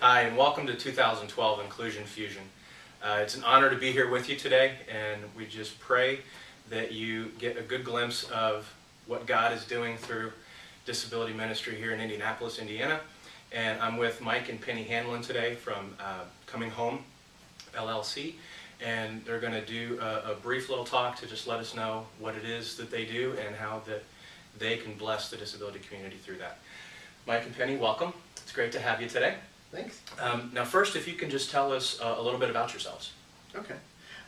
Hi, and welcome to 2012 Inclusion Fusion. It's an honor to be here with you today, and we just pray that you get a good glimpse of what God is doing through disability ministry here in Indianapolis, Indiana. And I'm with Mike and Penny Hanlon today from Coming Home, LLC, and they're going to do a brief little talk to just let us know what it is that they do and how that they can bless the disability community through that. Mike and Penny, welcome. It's great to have you today. Thanks. Now first, if you can just tell us a little bit about yourselves. Okay.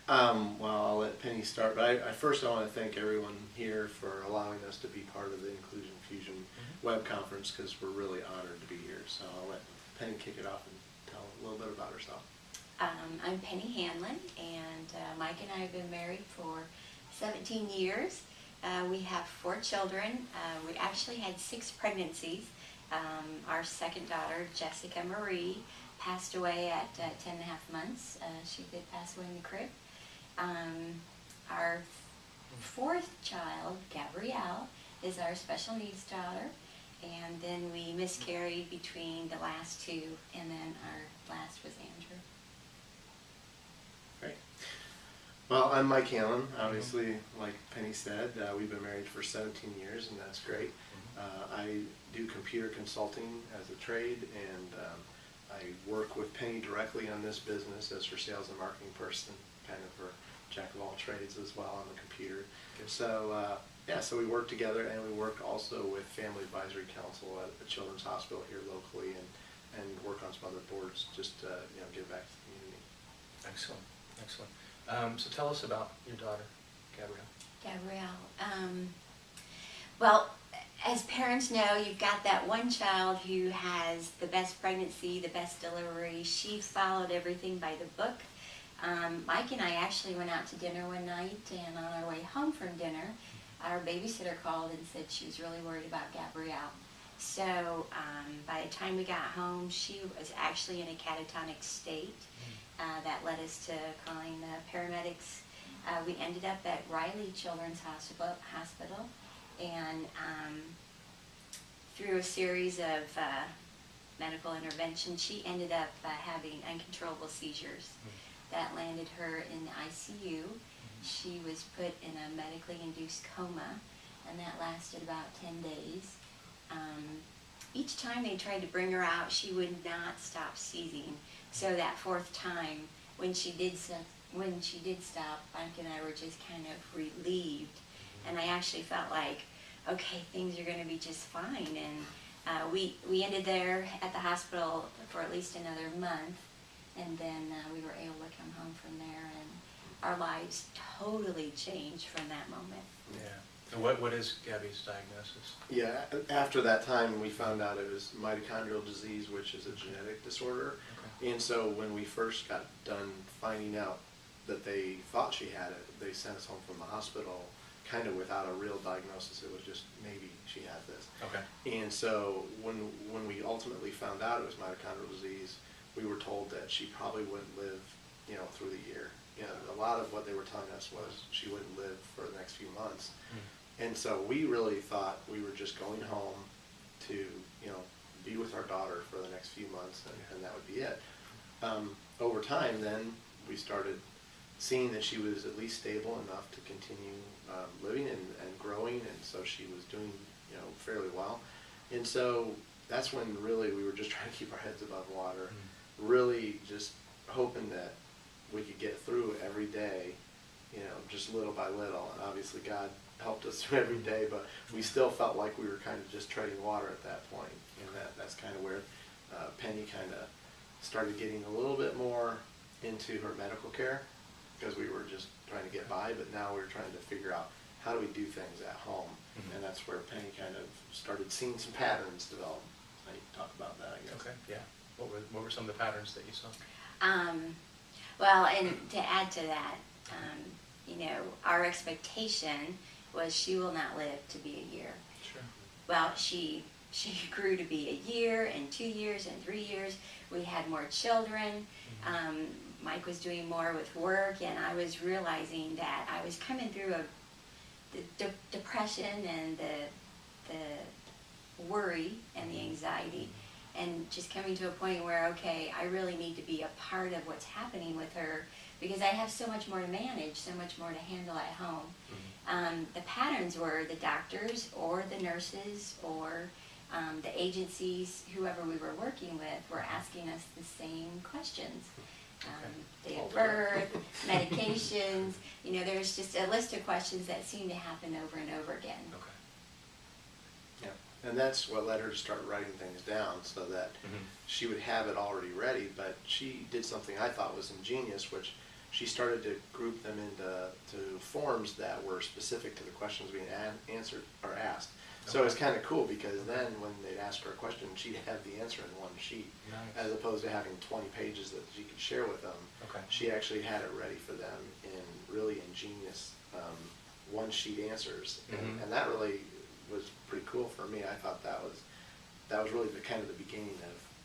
Well, I'll let Penny start, but first I want to thank everyone here for allowing us to be part of the Inclusion Fusion web conference, because we're really honored to be here. So I'll let Penny kick it off and tell a little bit about herself. I'm Penny Hanlon, and Mike and I have been married for 17 years. We have 4 children. We actually had 6 pregnancies. Our second daughter, Jessica Marie, passed away at 10 and a half months. She did pass away in the crib. Our 4th child, Gabrielle, is our special needs daughter. And then we miscarried between the last 2, and then our last was Andrew. Great. Well, I'm Mike Hanlon. Obviously, like Penny said, we've been married for 17 years, and that's great. I do computer consulting as a trade, and I work with Penny directly on this business as her sales and marketing person, kind of her jack of all trades as well on the computer. So so we work together, and we work also with Family Advisory Council at the Children's Hospital here locally, and work on some other boards just to give back to the community. Excellent, excellent. So tell us about your daughter, Gabrielle. Gabrielle. Well, as parents know, you've got that one child who has the best pregnancy, the best delivery. She followed everything by the book. Mike and I actually went out to dinner one night, and on our way home from dinner, our babysitter called and said she was really worried about Gabrielle. So by the time we got home, she was actually in a catatonic state. That led us to calling the paramedics. We ended up at Riley Children's Hospital, and through a series of medical interventions, she ended up having uncontrollable seizures that landed her in the ICU. She was put in a medically induced coma, and that lasted about 10 days. Each time they tried to bring her out, she would not stop seizing. So that 4th time, when she did stop, Mike and I were just kind of relieved. And I actually felt like, okay, things are going to be just fine. And we ended there at the hospital for at least another month. And then we were able to come home from there. And our lives totally changed from that moment. Yeah. And what is Gabby's diagnosis? Yeah, after that time, we found out it was Mitochondrial Disease, which is a genetic disorder. Okay. And so when we first got done finding out that they thought she had it, they sent us home from the hospital kind of without a real diagnosis. It was just maybe she had this. Okay. And so when we ultimately found out it was mitochondrial disease, we were told that she probably wouldn't live, through the year. A lot of what they were telling us was she wouldn't live for the next few months. And so we really thought we were just going home to, be with our daughter for the next few months, and that would be it. Over time, then, we started seeing that she was at least stable enough to continue living and growing, and so she was doing, fairly well. And so that's when really we were just trying to keep our heads above water, really just hoping that we could get through every day, just little by little. And obviously God helped us through every day, but we still felt like we were kind of just treading water at that point. And that's kind of where Penny kind of started getting a little bit more into her medical care, because we were just trying to get by, but now we're trying to figure out how do we do things at home. And that's where Penny kind of started seeing some patterns develop. I need to talk about that, I guess. Okay, yeah. What were some of the patterns that you saw? Well, and to add to that, our expectation was she will not live to be a year. Sure. Well, she grew to be a year and 2 years and 3 years. We had more children. Mike was doing more with work, and I was realizing that I was coming through the depression and the worry and the anxiety. and just coming to a point where, okay, I really need to be a part of what's happening with her, because I have so much more to manage, so much more to handle at home. The patterns were the doctors or the nurses or the agencies, whoever we were working with, were asking us the same questions. Day of birth, medications, you know, there's just a list of questions that seem to happen over and over again. Okay. Yeah, and that's what led her to start writing things down, so that she would have it already ready. But she did something I thought was ingenious, which she started to group them into forms that were specific to the questions being answered or asked. So it was kind of cool, because then when they'd ask her a question, she'd have the answer in one sheet, Nice. as opposed to having 20 pages that she could share with them. Okay. She actually had it ready for them in really ingenious one-sheet answers, and that really was pretty cool for me. I thought that was really the kind of the beginning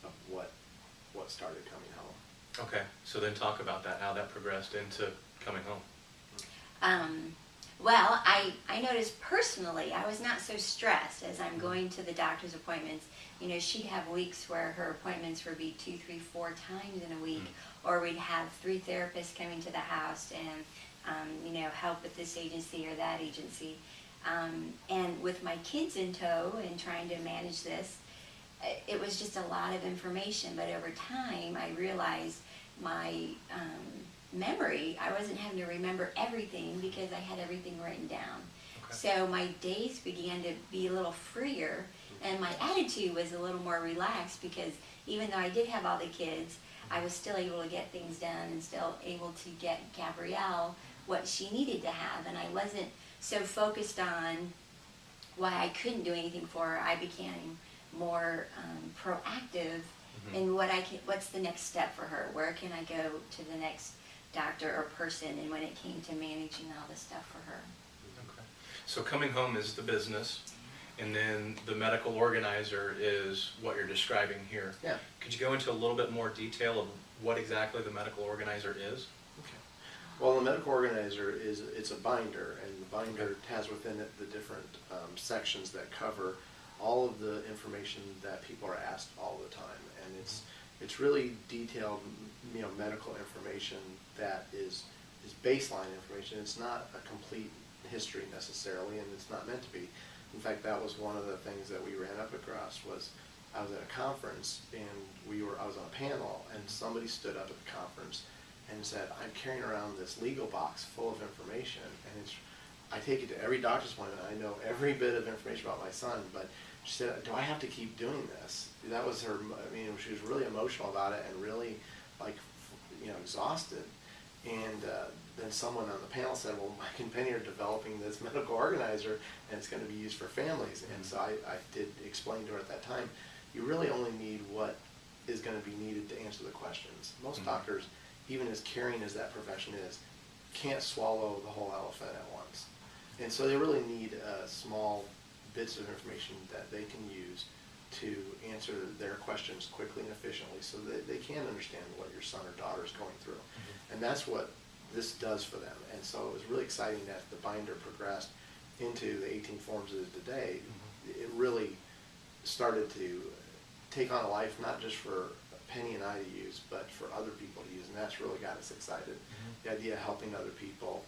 of what started coming home. Okay, so then talk about that, how that progressed into coming home. Well, I noticed personally, I was not so stressed as I'm going to the doctor's appointments. You know, she'd have weeks where her appointments would be 2, 3, 4 times in a week, or we'd have 3 therapists coming to the house and, you know, help with this agency or that agency. And with my kids in tow and trying to manage this, it was just a lot of information. But over time, I realized my memory, I wasn't having to remember everything because I had everything written down. Okay. So my days began to be a little freer, and my attitude was a little more relaxed, because even though I did have all the kids, I was still able to get things done and still able to get Gabrielle what she needed to have. And I wasn't so focused on why I couldn't do anything for her. I became more proactive in what's the next step for her? Where can I go to the next doctor or person? And when it came to managing all this stuff for her. Okay. So coming home is the business, and then the medical organizer is what you're describing here. Yeah. Could you go into a little bit more detail of what exactly the medical organizer is? Okay. Well, the medical organizer it's a binder, and the binder has within it the different sections that cover all of the information that people are asked all the time, and it's really detailed, you know, medical information that is baseline information. It's not a complete history necessarily, and it's not meant to be. In fact, that was one of the things that we ran up across. Was I was at a conference, and I was on a panel, and somebody stood up at the conference and said, "I'm carrying around this legal box full of information, and I take it to every doctor's appointment. I know every bit of information about my son, but," she said, "do I have to keep doing this?" That was her. I mean, she was really emotional about it and really, like, you know, exhausted. And then someone on the panel said, "Well, Mike and Penny are developing this medical organizer, and it's going to be used for families." And so I did explain to her at that time, you really only need what is going to be needed to answer the questions. Most doctors, even as caring as that profession is, can't swallow the whole elephant at once. And so they really need small bits of information that they can use to answer their questions quickly and efficiently, so that they can understand what your son or daughter is going through. And that's what this does for them. And so it was really exciting that the binder progressed into the 18 forms it is today. It really started to take on a life, not just for Penny and I to use, but for other people to use, and that's really got us excited. The idea of helping other people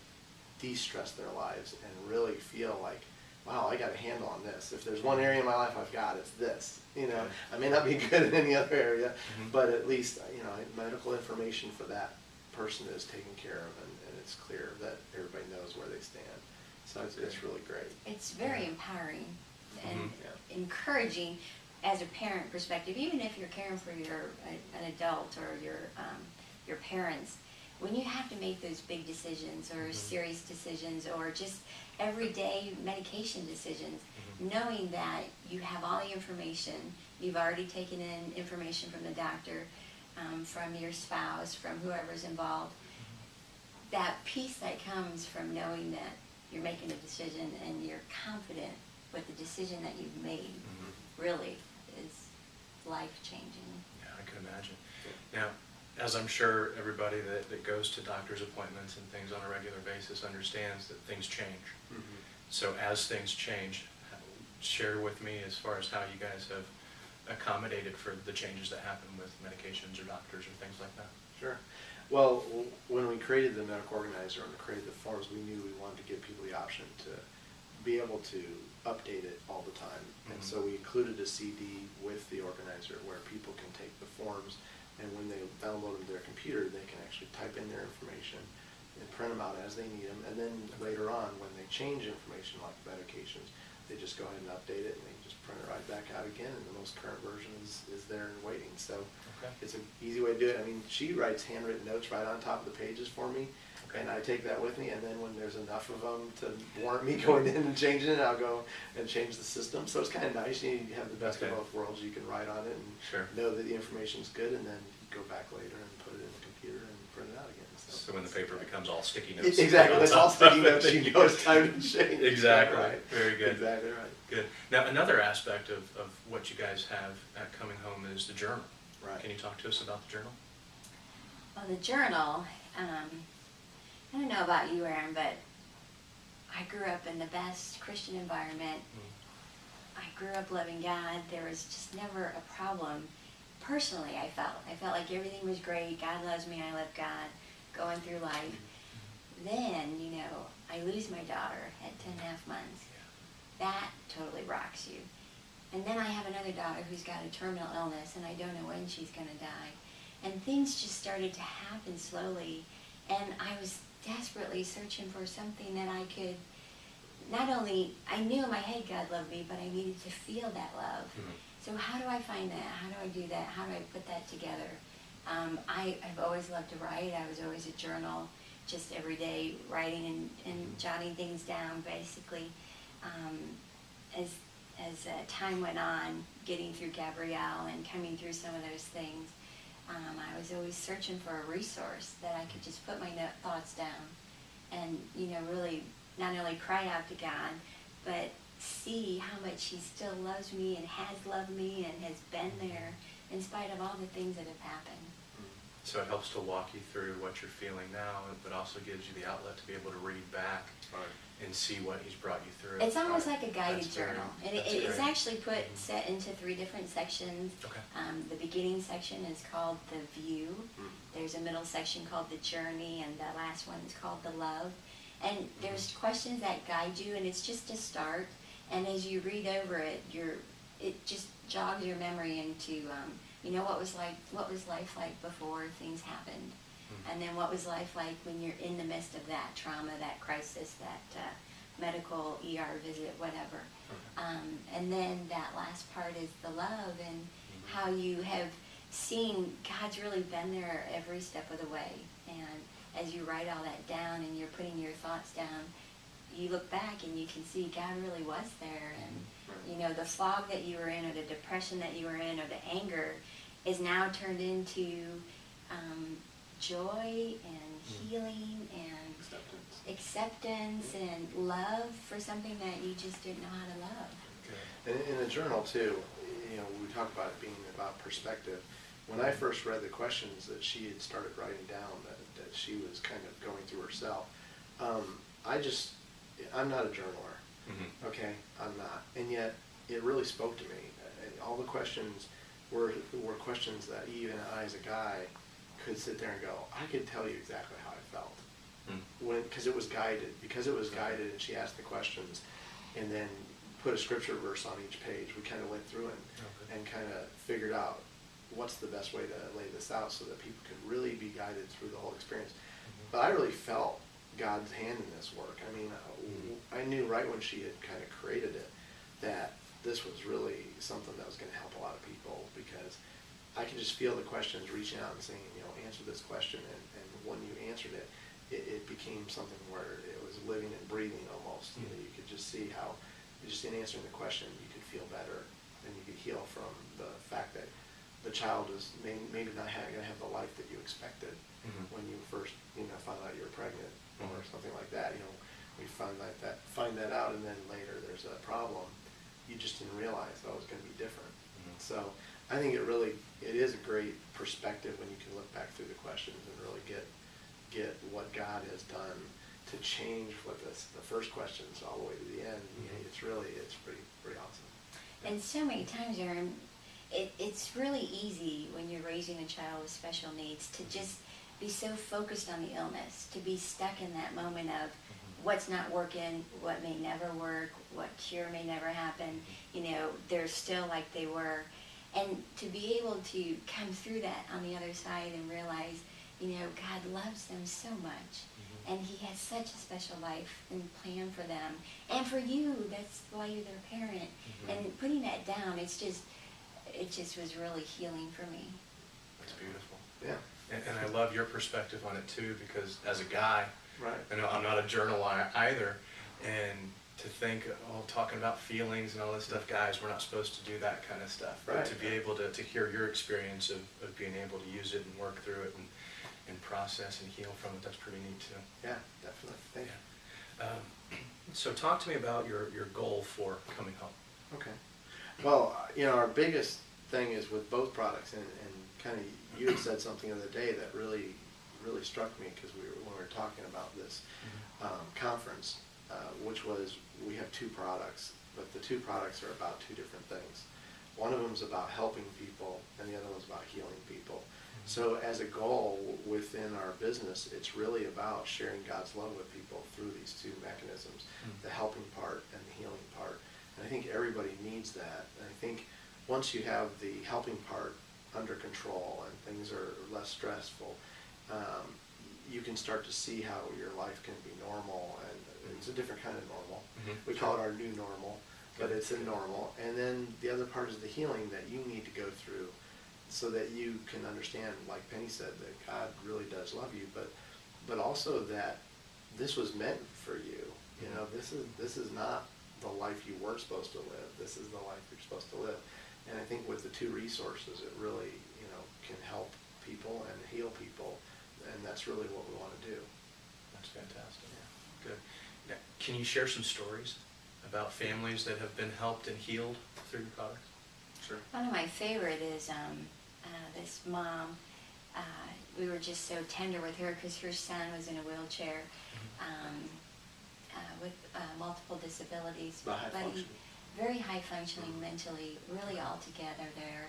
de-stress their lives and really feel like, wow, I got a handle on this. If there's one area in my life I've got, it's this. You know, I may not be good in any other area, but at least, you know, medical information for that person is taken care of, and it's clear that everybody knows where they stand. So it's really great. It's very empowering and encouraging as a parent perspective, even if you're caring for an adult or your parents. When you have to make those big decisions or serious decisions or just everyday medication decisions, knowing that you have all the information, you've already taken in information from the doctor, from your spouse, from whoever's involved, that peace that comes from knowing that you're making a decision and you're confident with the decision that you've made really is life-changing. Yeah, I can imagine. Now, as I'm sure everybody that goes to doctor's appointments and things on a regular basis understands that things change. So as things change, share with me as far as how you guys have accommodated for the changes that happen with medications or doctors or things like that? Sure. Well, when we created the medical organizer and created the forms, we knew we wanted to give people the option to be able to update it all the time. And so we included a CD with the organizer where people can take the forms, and when they download them to their computer, they can actually type in their information and print them out as they need them. And then later on, when they change information like medications, they just go ahead and update it, and they just print it right back out again, and the most current version is there and waiting. So it's an easy way to do it. I mean, she writes handwritten notes right on top of the pages for me, and I take that with me, and then when there's enough of them to warrant me going in and changing it, I'll go and change the system. So it's kind of nice. You have the best of both worlds. You can write on it and know that the information's good, and then you go back later and put it in the computer and print it out again. So when the paper becomes all sticky notes. Exactly, that's all sticky notes, you know it's time to change. Exactly, Right. Very good. Exactly right. Good. Now, another aspect of what you guys have at Coming Home is the journal. Right. Can you talk to us about the journal? Well, the journal, I don't know about you, Aaron, but I grew up in the best Christian environment. I grew up loving God. There was just never a problem. Personally, I felt like everything was great. God loves me. I love God. Going through life. Then, I lose my daughter at 10.5 months. That totally rocks you. And then I have another daughter who's got a terminal illness, and I don't know when she's going to die. And things just started to happen slowly, and I was desperately searching for something that I could, not only, I knew in my head God loved me, but I needed to feel that love. So how do I find that? How do I do that? How do I put that together? I've always loved to write. I was always a journal, just every day writing and jotting things down, basically. As time went on, getting through Gabrielle and coming through some of those things, I was always searching for a resource that I could just put my thoughts down and, really not only cry out to God, but see how much He still loves me and has loved me and has been there in spite of all the things that have happened. So it helps to walk you through what you're feeling now, but also gives you the outlet to be able to read back and see what He's brought you through. It's almost like a guided That's journal. And it's actually set into 3 different sections. Okay. The beginning section is called the view. There's a middle section called the journey, and the last one is called the love. And there's questions that guide you, and it's just a start. And as you read over it, it just jogs your memory into what was life like before things happened, and then what was life like when you're in the midst of that trauma, that crisis, that medical ER visit, whatever. And then that last part is the love, and how you have seen God's really been there every step of the way. And as you write all that down and you're putting your thoughts down, you look back and you can see God really was there. And the fog that you were in, or the depression that you were in, or the anger is now turned into joy and healing and acceptance and love for something that you just didn't know how to love. And in the journal too, we talk about it being about perspective. When I first read the questions that she had started writing down that she was kind of going through herself, I'm not a journaler. Okay, I'm not. And yet it really spoke to me. All the questions were questions that even I, as a guy, could sit there and go, I could tell you exactly how I felt. Because it was guided. And she asked the questions and then put a scripture verse on each page. We kind of went through it and kind of figured out what's the best way to lay this out so that people could really be guided through the whole experience. But I really felt God's hand in this work. I mean, I knew right when she had kind of created it that this was really something that was going to help a lot of people, because I could just feel the questions reaching out and saying, answer this question. And when you answered it, it became something where it was living and breathing almost. You could just see how, just in answering the question, you could feel better, and you could heal from the fact that the child is maybe not going to have the life that you expected when you first found out you were pregnant or something like that. We find that out, and then later there's a problem. You just didn't realize that it was going to be different. So I think it is a great perspective when you can look back through the questions and really get what God has done to change what the first questions all the way to the end. It's pretty awesome. And so many times, Aaron, it's really easy when you're raising a child with special needs to just be so focused on the illness, to be stuck in that moment of what's not working, what may never work, what cure may never happen. You know, they're still like they were. And to be able to come through that on the other side and realize, you know, God loves them so much. And he has such a special life and plan for them. And for you, that's why you're their parent. And putting that down, it just was really healing for me. That's beautiful. Yeah. And I love your perspective on it too, because as a guy, Right. I know I'm not a journal either, and to think, talking about feelings and all this stuff, guys, we're not supposed to do that kind of stuff. But Right. to be able to hear your experience of being able to use it and work through it and process and heal from it, that's pretty neat too. Yeah, definitely. Thank you. So talk to me about your goal for coming home. Okay. Well, you know, our biggest thing is with both products, and kind of you had said something the other day that really struck me, because when we were talking about this conference, which was we have two products, but the two products are about two different things. One of them is about helping people, and the other one's about healing people. So as a goal within our business, it's really about sharing God's love with people through these two mechanisms, the helping part and the healing part. And I think everybody needs that. And I think once you have the helping part under control and things are less stressful, you can start to see how your life can be normal, and it's a different kind of normal. We call it our new normal, but it's a normal. And then the other part is the healing that you need to go through, so that you can understand, like Penny said, that God really does love you, but also that this was meant for you. You know, this is not the life you were supposed to live. This is the life you're supposed to live. And I think with the two resources, it really, you know, can help people and heal people, and that's really what we want to do. That's fantastic. Yeah. Good. Now, can you share some stories about families that have been helped and healed through your products? Sure. One of my favorite is this mom. We were just so tender with her because her son was in a wheelchair with multiple disabilities. But high functioning. Very high functioning mentally, really all together there.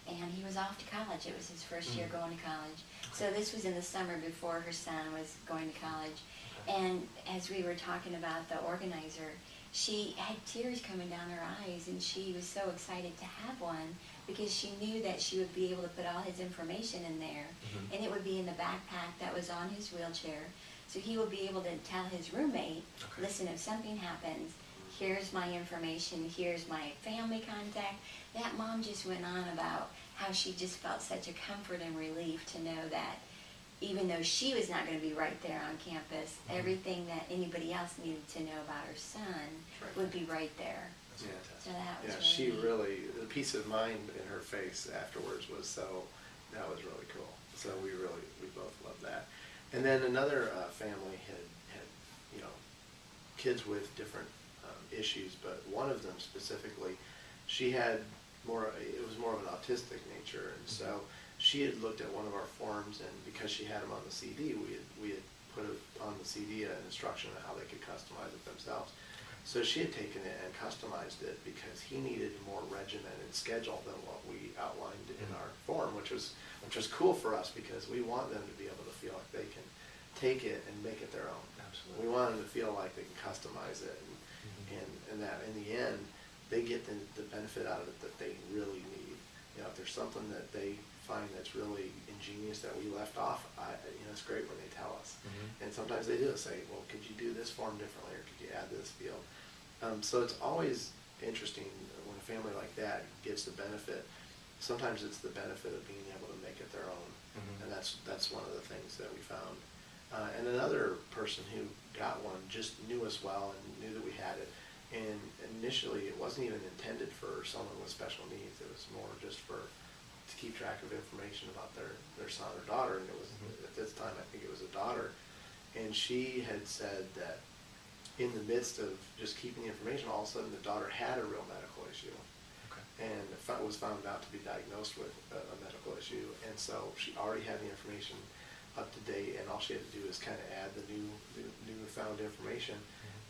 And he was off to college. It was his first year going to college. So this was in the summer before her son was going to college. And as we were talking about the organizer, she had tears coming down her eyes, and she was so excited to have one because she knew that she would be able to put all his information in there, and it would be in the backpack that was on his wheelchair. So he would be able to tell his roommate, listen, if something happens, here's my information, here's my family contact. That mom just went on about how she just felt such a comfort and relief to know that even though she was not going to be right there on campus, everything that anybody else needed to know about her son would be right there. That's fantastic. So that was She neat. really, the peace of mind in her face afterwards was that was really cool. So we both loved that. And then another family had, you know, kids with different issues, but one of them specifically, it was more of an autistic nature, and so she had looked at one of our forms, and because she had them on the CD, we had put on the CD an instruction on how they could customize it themselves. So she had taken it and customized it because he needed a more regimented schedule than what we outlined in our form, which was cool for us because we want them to be able to feel like they can take it and make it their own. Absolutely. We want them to feel like they can customize it, and that in the end they get the benefit out of it that they really need. You know, if there's something that they find that's really ingenious that we left off, it's great when they tell us. And sometimes they do say, well, could you do this form differently, or could you add this field? So it's always interesting when a family like that gets the benefit. Sometimes it's the benefit of being able to make it their own, and that's one of the things that we found. And another person who got one just knew us well and knew that we had it. And initially, it wasn't even intended for someone with special needs. It was more just to keep track of information about their son or daughter. And it was at this time, I think it was a daughter. And she had said that in the midst of just keeping the information, all of a sudden the daughter had a real medical issue, and was found out to be diagnosed with a medical issue. And so she already had the information up to date, and all she had to do is kind of add the newfound information.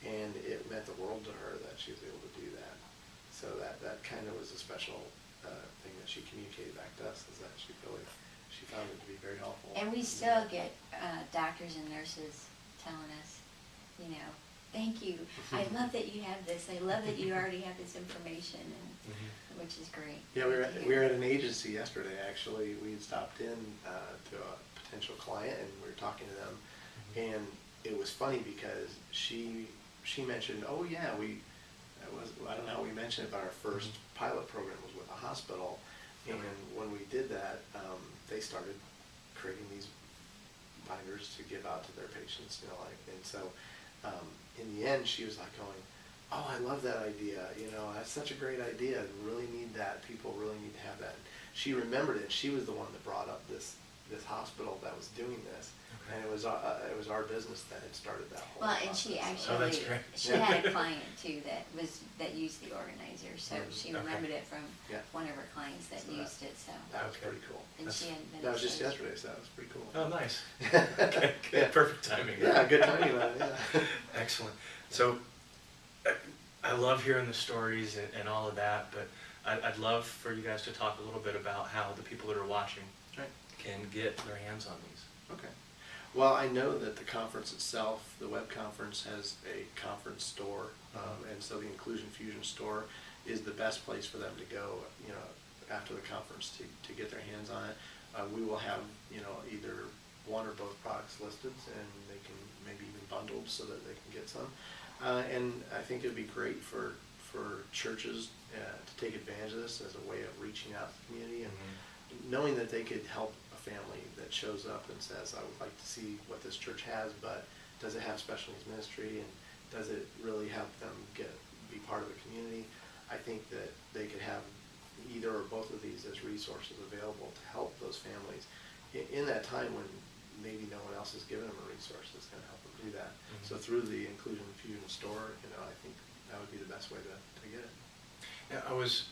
And it meant the world to her that she was able to do that. So that kind of was a special thing that she communicated back to us, is that she found it to be very helpful. And we still get doctors and nurses telling us, you know, thank you. I love that you have this. I love that you already have this information, and which is great. Yeah, we were at an agency yesterday, actually. We had stopped in to a potential client, and we were talking to them. And it was funny because she mentioned, oh yeah, I don't know how we mentioned it, but our first pilot program was with a hospital. And when we did that, they started creating these binders to give out to their patients, you know, like, and so in the end, she was like going, oh, I love that idea, you know, that's such a great idea, we really need that, people really need to have that. And she remembered it, she was the one that brought up this hospital that was doing this, and it was our business that had started that whole Well, and process. she Oh, actually, that's great. she had a client too that used the organizer, so she remembered it from one of her clients that used it, so. That was pretty cool. And she hadn't been. That was just exposed. yesterday, so that was pretty cool. Oh, nice. Okay, good. Yeah. Perfect timing. Yeah, good timing on it, yeah. Excellent. So I love hearing the stories and all of that, but I'd love for you guys to talk a little bit about how the people that are watching Right. can get their hands on these. Okay. Well, I know that the conference itself, the web conference, has a conference store, and so the Inclusion Fusion store is the best place for them to go, you know, after the conference to get their hands on it. We will have, you know, either one or both products listed, and they can maybe even bundled so that they can get some. And I think it would be great for churches to take advantage of this as a way of reaching out to the community and knowing that they could help a family that shows up and says, I would like to see what this church has, but does it have special needs ministry, and does it really help them be part of the community? I think that they could have either or both of these as resources available to help those families in that time when maybe no one else is giving them a resource that's going to help them do that. So through the Inclusion Fusion store, you know, I think that would be the best way to get it. Yeah,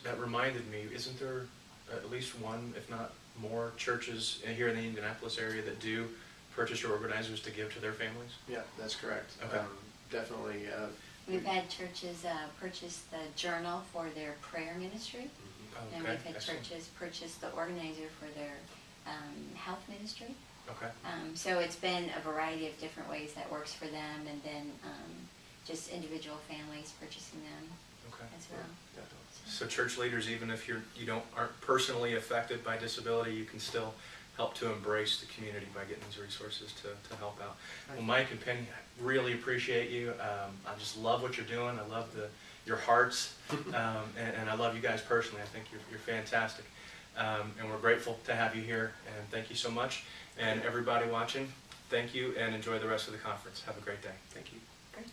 that reminded me, isn't there at least one, if not more, churches here in the Indianapolis area that do purchase your organizers to give to their families? Yeah, that's correct. Okay. Definitely. We've had churches purchase the journal for their prayer ministry, and Okay, we've had excellent. churches purchase the organizer for their health ministry. Okay. So it's been a variety of different ways that works for them, and then just individual families purchasing them Okay. as well. Definitely. So church leaders, even if you aren't personally affected by disability, you can still help to embrace the community by getting these resources to help out. Well, Mike and Penny, I really appreciate you. I just love what you're doing. I love your hearts, and I love you guys personally. I think you're fantastic, and we're grateful to have you here. And thank you so much. And everybody watching, thank you, and enjoy the rest of the conference. Have a great day. Thank you. Great.